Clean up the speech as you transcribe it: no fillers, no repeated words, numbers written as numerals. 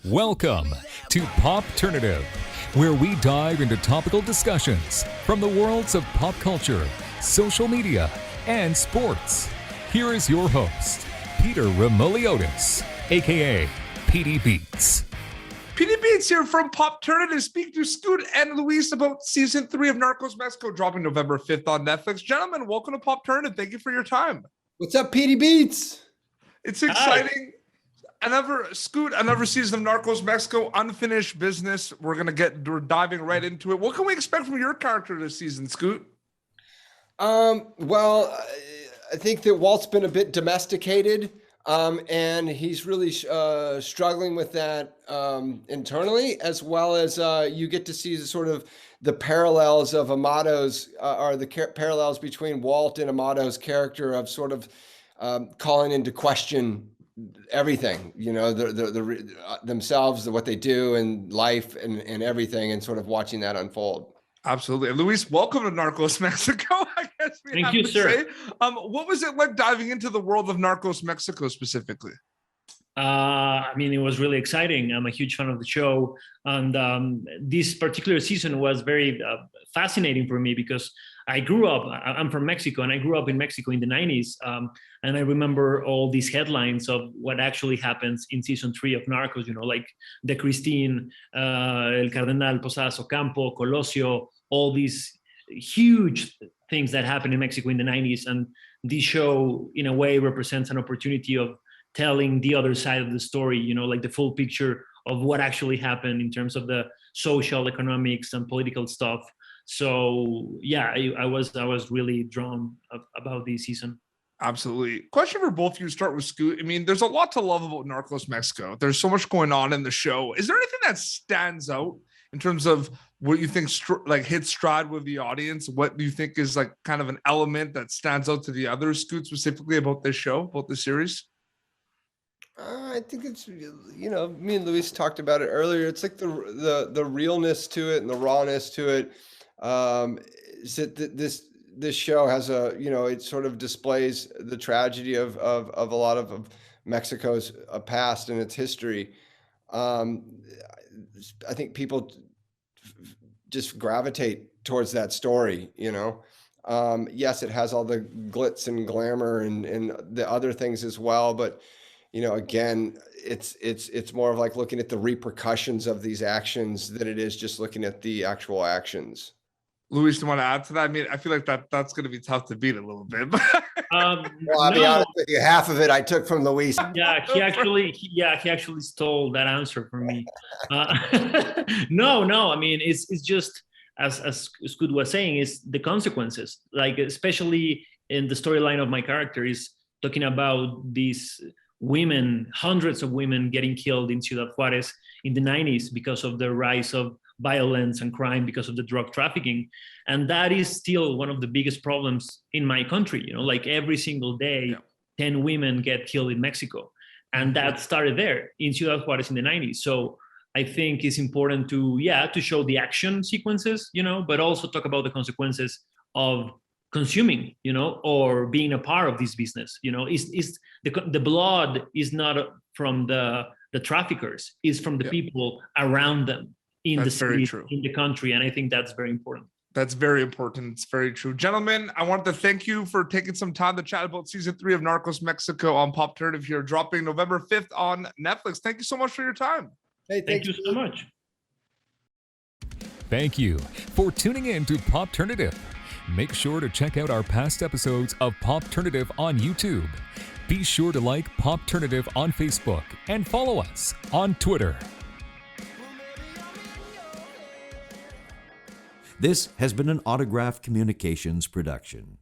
Welcome to Popternative, where we dive into topical discussions from the worlds of pop culture, social media, and sports. Here is your host, Peter Remoliotis, aka PD Beats. PD Beats here from Popternative, speak to Scoot and Luis about season 3 of Narcos Mexico, dropping November 5th on Netflix. Gentlemen, welcome to Popternative. Thank you for your time. What's up, PD Beats? It's exciting. Another season of Narcos Mexico, unfinished business. We're diving right into it. What can we expect from your character this season, Scoot? Well, I think that Walt's been a bit domesticated, and he's really struggling with that internally, as well as you get to see the parallels of Amato's, parallels between Walt and Amato's character of calling into question everything, themselves, what they do in life and everything, and sort of watching that unfold. Absolutely. And Luis, welcome to Narcos Mexico, I guess we Thank you, sir. What was it like diving into the world of Narcos Mexico specifically? It was really exciting. I'm a huge fan of the show. And this particular season was very fascinating for me because I'm from Mexico, and I grew up in Mexico in the 90s. And I remember all these headlines of what actually happens in season 3 of Narcos, like the Christine, El Cardenal Posadas Ocampo, Colosio, all these huge things that happened in Mexico in the 90s. And this show, in a way, represents an opportunity of telling the other side of the story, like the full picture of what actually happened in terms of the social, economics, and political stuff. So yeah, I was really drawn about this season. Absolutely. Question for both of you. Start with Scoot. There's a lot to love about Narcos Mexico. There's so much going on in the show. Is there anything that stands out in terms of what you think hits stride with the audience? What do you think is kind of an element that stands out to the others, Scoot, specifically about this show, about this series? I think it's, me and Luis talked about it earlier. It's like the realness to it and the rawness to it. This show has it sort of displays the tragedy of a lot of Mexico's past and its history. I think people just gravitate towards that story, Yes, it has all the glitz and glamour and the other things as well, but again, it's more of like looking at the repercussions of these actions than it is just looking at the actual actions. Luis, do you want to add to that? I feel like that's going to be tough to beat a little bit. Well, I'll be honest with you, half of it I took from Luis. Yeah, he actually stole that answer from me. No. It's just as Scoot was saying, is the consequences. Especially in the storyline of my character is talking about these women, hundreds of women getting killed in Ciudad Juarez in the 90s because of the rise of violence and crime because of the drug trafficking. And that is still one of the biggest problems in my country. Every single day, 10 women get killed in Mexico. And that started there in Ciudad Juarez in the 90s. So I think it's important to show the action sequences, but also talk about the consequences of consuming, or being a part of this business. Is the blood is not from the traffickers, is from the people around them in the city, in the country. And I think that's very important. That's very important. It's very true. Gentlemen, I want to thank you for taking some time to chat about season 3 of Narcos Mexico on Popternative here, dropping November 5th on Netflix. Thank you so much for your time. Hey, thank you so much. Thank you for tuning in to Popternative. Make sure to check out our past episodes of Popternative on YouTube. Be sure to like Popternative on Facebook and follow us on Twitter. This has been an Autograph Communications production.